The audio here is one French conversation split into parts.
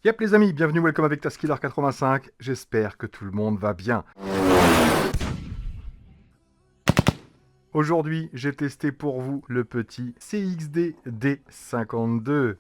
Yep les amis, bienvenue, welcome avec Taskiller85, j'espère que tout le monde va bien. Aujourd'hui, j'ai testé pour vous le petit CXD D52.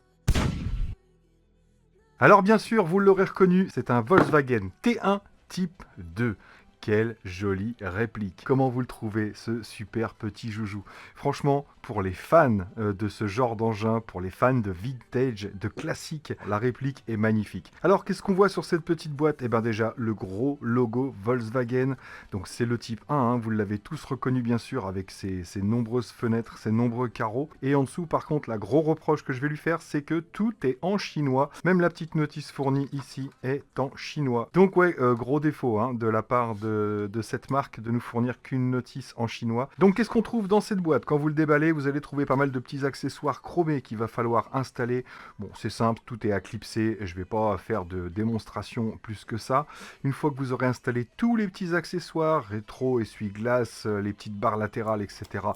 Alors bien sûr, vous l'aurez reconnu, c'est un Volkswagen T1 Type 2. Quelle jolie réplique. Comment vous le trouvez, ce super petit joujou? Franchement, pour les fans de ce genre d'engin, pour les fans de vintage, de classique, la réplique est magnifique. Alors, qu'est-ce qu'on voit sur cette petite boîte? Eh bien déjà, le gros logo Volkswagen. Donc c'est le type 1, hein, vous l'avez tous reconnu bien sûr, avec ses nombreuses fenêtres, ses nombreux carreaux. Et en dessous, par contre, la gros reproche que je vais lui faire, c'est que tout est en chinois. Même la petite notice fournie ici est en chinois. Donc ouais, gros défaut hein, de la part de cette marque de nous fournir qu'une notice en chinois. Donc qu'est-ce qu'on trouve dans cette boîte? Quand vous le déballez, vous allez trouver pas mal de petits accessoires chromés qu'il va falloir installer. Bon, c'est simple, tout est à clipser, je vais pas faire de démonstration plus que ça. Une fois que vous aurez installé tous les petits accessoires, rétro, essuie-glace, les petites barres latérales, etc.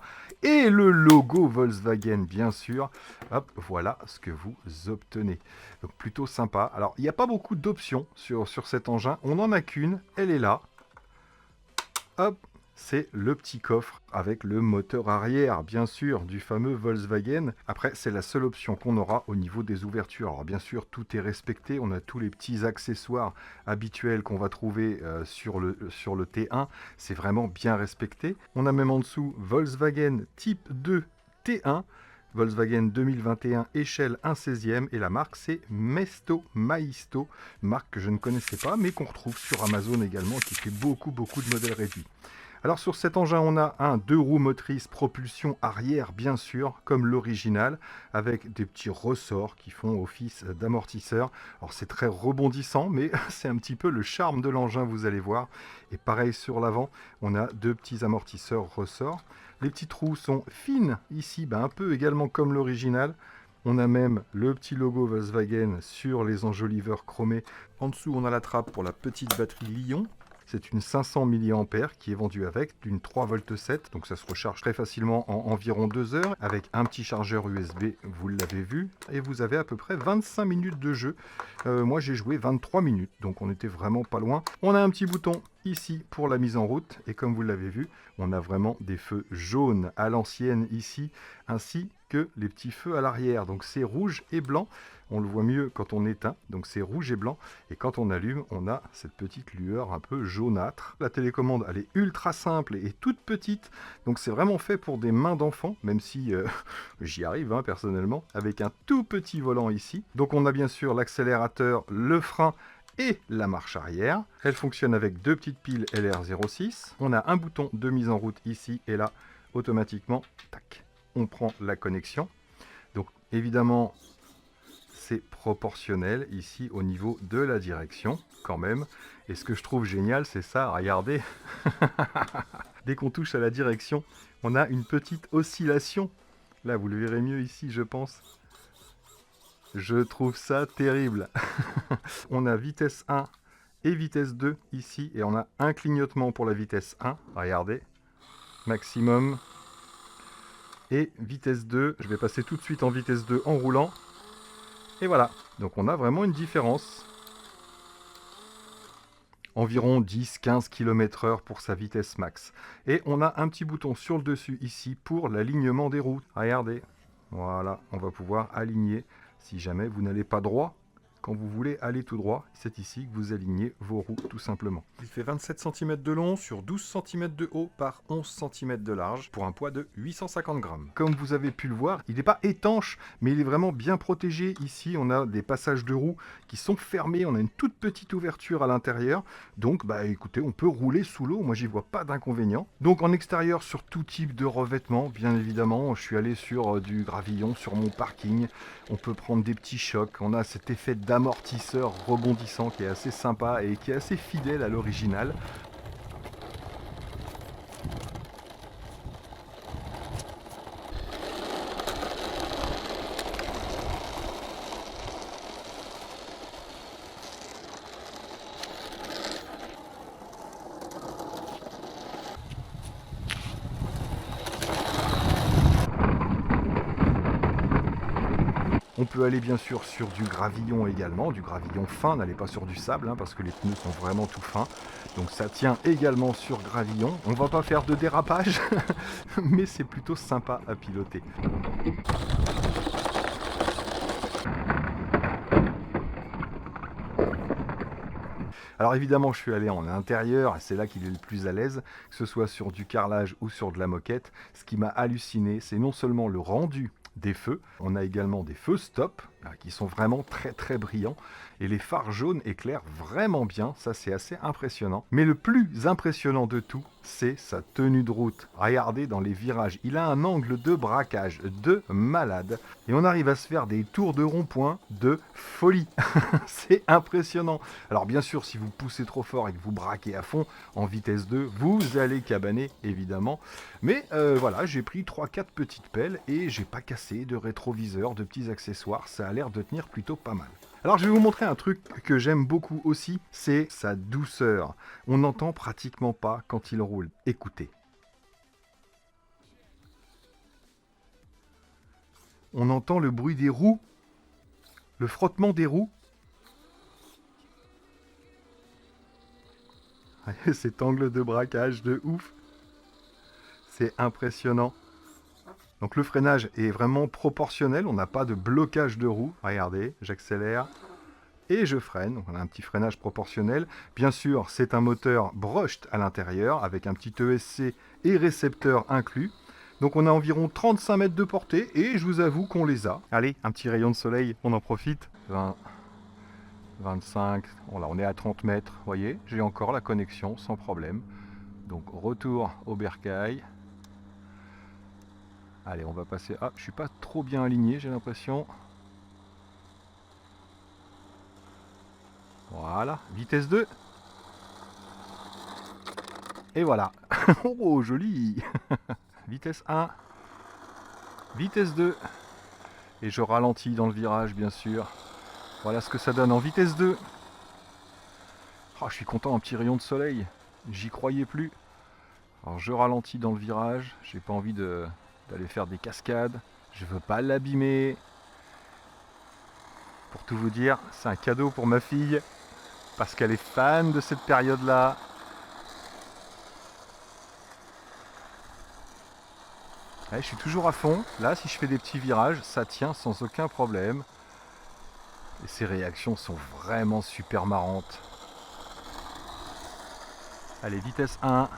et le logo Volkswagen bien sûr, hop, voilà ce que vous obtenez. Donc plutôt sympa. Alors il n'y a pas beaucoup d'options sur cet engin, on n'en a qu'une, elle est là. Hop, c'est le petit coffre avec le moteur arrière, bien sûr, du fameux Volkswagen. Après, c'est la seule option qu'on aura au niveau des ouvertures. Alors bien sûr, tout est respecté. On a tous les petits accessoires habituels qu'on va trouver sur le T1. C'est vraiment bien respecté. On a même en dessous Volkswagen Type 2 T1. Volkswagen 2021, échelle 1/16e, et la marque c'est Mesto Maisto, marque que je ne connaissais pas mais qu'on retrouve sur Amazon également, qui fait beaucoup de modèles réduits. Alors sur cet engin, on a un 2 roues motrices propulsion arrière bien sûr, comme l'original, avec des petits ressorts qui font office d'amortisseur. Alors c'est très rebondissant, mais c'est un petit peu le charme de l'engin, vous allez voir. Et pareil sur l'avant, on a deux petits amortisseurs ressorts. Les petites roues sont fines ici, un peu également comme l'original. On a même le petit logo Volkswagen sur les enjoliveurs chromés. En dessous, on a la trappe pour la petite batterie Li-ion. C'est une 500 mAh qui est vendue avec, d'une 3,7 V, donc ça se recharge très facilement en environ 2 heures, avec un petit chargeur USB, vous l'avez vu, et vous avez à peu près 25 minutes de jeu. Moi j'ai joué 23 minutes, donc on était vraiment pas loin. On a un petit bouton ici pour la mise en route, et comme vous l'avez vu, on a vraiment des feux jaunes à l'ancienne ici, ainsi que les petits feux à l'arrière, donc c'est rouge et blanc. On le voit mieux quand on éteint, donc c'est rouge et blanc, et quand on allume, on a cette petite lueur un peu jaunâtre. La télécommande, elle est ultra simple et toute petite, donc c'est vraiment fait pour des mains d'enfant, même si j'y arrive hein, personnellement, avec un tout petit volant ici. Donc on a bien sûr l'accélérateur, le frein et la marche arrière. Elle fonctionne avec deux petites piles LR06. On a un bouton de mise en route ici, et là, automatiquement, tac, on prend la connexion. Donc évidemment, c'est proportionnel ici au niveau de la direction quand même. Et ce que je trouve génial, c'est ça, regardez. Dès qu'on touche à la direction, on a une petite oscillation. Là, vous le verrez mieux ici, je pense. Je trouve ça terrible. On a vitesse 1 et vitesse 2 ici, et on a un clignotement pour la vitesse 1. Regardez, maximum. Et vitesse 2, je vais passer tout de suite en vitesse 2 en roulant. Et voilà, donc on a vraiment une différence. Environ 10-15 km/h pour sa vitesse max. Et on a un petit bouton sur le dessus ici pour l'alignement des roues. Regardez, voilà, on va pouvoir aligner si jamais vous n'allez pas droit. Quand vous voulez aller tout droit, c'est ici que vous alignez vos roues tout simplement. Il fait 27 cm de long sur 12 cm de haut par 11 cm de large pour un poids de 850 grammes. Comme vous avez pu le voir, il n'est pas étanche, mais il est vraiment bien protégé. Ici, on a des passages de roues qui sont fermés. On a une toute petite ouverture à l'intérieur. Donc, écoutez, on peut rouler sous l'eau. Moi, j'y vois pas d'inconvénient. Donc, en extérieur, sur tout type de revêtement, bien évidemment, je suis allé sur du gravillon, sur mon parking. On peut prendre des petits chocs. On a cet effet d'amortisseur rebondissant qui est assez sympa et qui est assez fidèle à l'original. On peut aller bien sûr sur du gravillon également, du gravillon fin, n'allez pas sur du sable hein, parce que les pneus sont vraiment tout fins. Donc ça tient également sur gravillon. On va pas faire de dérapage, mais c'est plutôt sympa à piloter. Alors évidemment, je suis allé en intérieur, et c'est là qu'il est le plus à l'aise, que ce soit sur du carrelage ou sur de la moquette. Ce qui m'a halluciné, c'est non seulement le rendu des feux, on a également des feux stop, qui sont vraiment très très brillants, et les phares jaunes éclairent vraiment bien, ça c'est assez impressionnant. Mais le plus impressionnant de tout, c'est sa tenue de route. Regardez dans les virages, il a un angle de braquage de malade, et on arrive à se faire des tours de rond-point de folie. C'est impressionnant. Alors bien sûr, si vous poussez trop fort et que vous braquez à fond en vitesse 2, vous allez cabaner évidemment. Mais voilà, j'ai pris 3-4 petites pelles et j'ai pas cassé de rétroviseur, de petits accessoires. Ça a l'air de tenir plutôt pas mal. Alors je vais vous montrer un truc que j'aime beaucoup aussi, c'est sa douceur. On n'entend pratiquement pas quand il roule. Écoutez. On entend le bruit des roues, le frottement des roues. Cet angle de braquage de ouf. C'est impressionnant. Donc le freinage est vraiment proportionnel, on n'a pas de blocage de roue. Regardez, j'accélère et je freine. Donc on a un petit freinage proportionnel. Bien sûr, c'est un moteur brushed à l'intérieur avec un petit ESC et récepteur inclus. Donc on a environ 35 mètres de portée et je vous avoue qu'on les a. Allez, un petit rayon de soleil, on en profite. 20, 25, voilà, on est à 30 mètres, vous voyez, j'ai encore la connexion sans problème. Donc retour au bercail. Allez, on va passer... Ah, je suis pas trop bien aligné, j'ai l'impression. Voilà, vitesse 2. Et voilà. Oh, joli. Vitesse 1. Vitesse 2. Et je ralentis dans le virage, bien sûr. Voilà ce que ça donne en vitesse 2. Oh, je suis content, un petit rayon de soleil. J'y croyais plus. Alors je ralentis dans le virage. J'ai pas envie d'aller faire des cascades. Je veux pas l'abîmer. Pour tout vous dire, c'est un cadeau pour ma fille. Parce qu'elle est fan de cette période-là. Ouais, je suis toujours à fond. Là, si je fais des petits virages, ça tient sans aucun problème. Et ses réactions sont vraiment super marrantes. Allez, vitesse 1.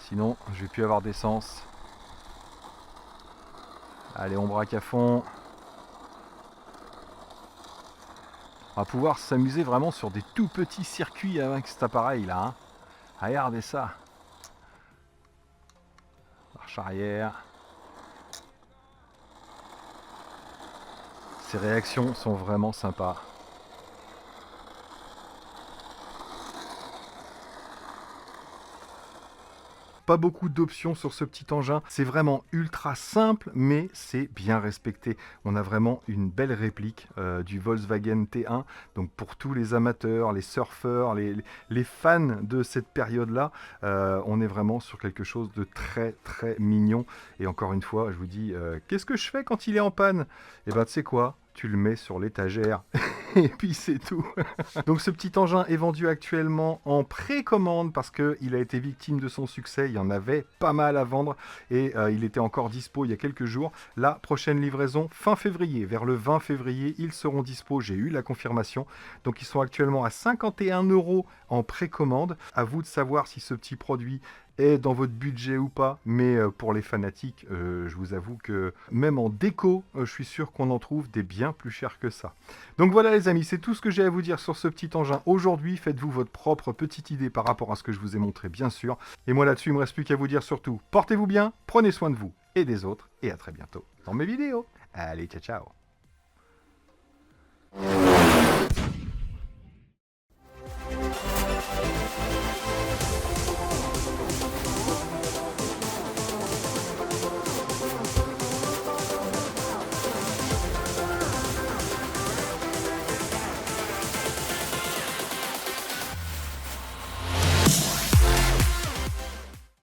Sinon, je vais plus avoir d'essence. Allez, on braque à fond. On va pouvoir s'amuser vraiment sur des tout petits circuits avec cet appareil-là. Hein. Regardez ça. Marche arrière. Ces réactions sont vraiment sympas. Pas beaucoup d'options sur ce petit engin. C'est vraiment ultra simple, mais c'est bien respecté. On a vraiment une belle réplique du Volkswagen T1. Donc pour tous les amateurs, les surfeurs, les fans de cette période-là, on est vraiment sur quelque chose de très très mignon. Et encore une fois, je vous dis, qu'est-ce que je fais quand il est en panne? Eh ben, tu sais quoi? Tu le mets sur l'étagère et puis c'est tout. Donc ce petit engin est vendu actuellement en précommande parce qu'il a été victime de son succès. Il y en avait pas mal à vendre et il était encore dispo il y a quelques jours. La prochaine livraison fin février, vers le 20 février, ils seront dispo. J'ai eu la confirmation. Donc ils sont actuellement à 51 € en précommande. À vous de savoir si ce petit produit est dans votre budget ou pas, mais pour les fanatiques, je vous avoue que même en déco, je suis sûr qu'on en trouve des bien plus chers que ça. Donc voilà les amis, c'est tout ce que j'ai à vous dire sur ce petit engin aujourd'hui. Faites-vous votre propre petite idée par rapport à ce que je vous ai montré, bien sûr. Et moi là-dessus, il ne me reste plus qu'à vous dire surtout, portez-vous bien, prenez soin de vous et des autres, et à très bientôt dans mes vidéos. Allez, ciao ciao.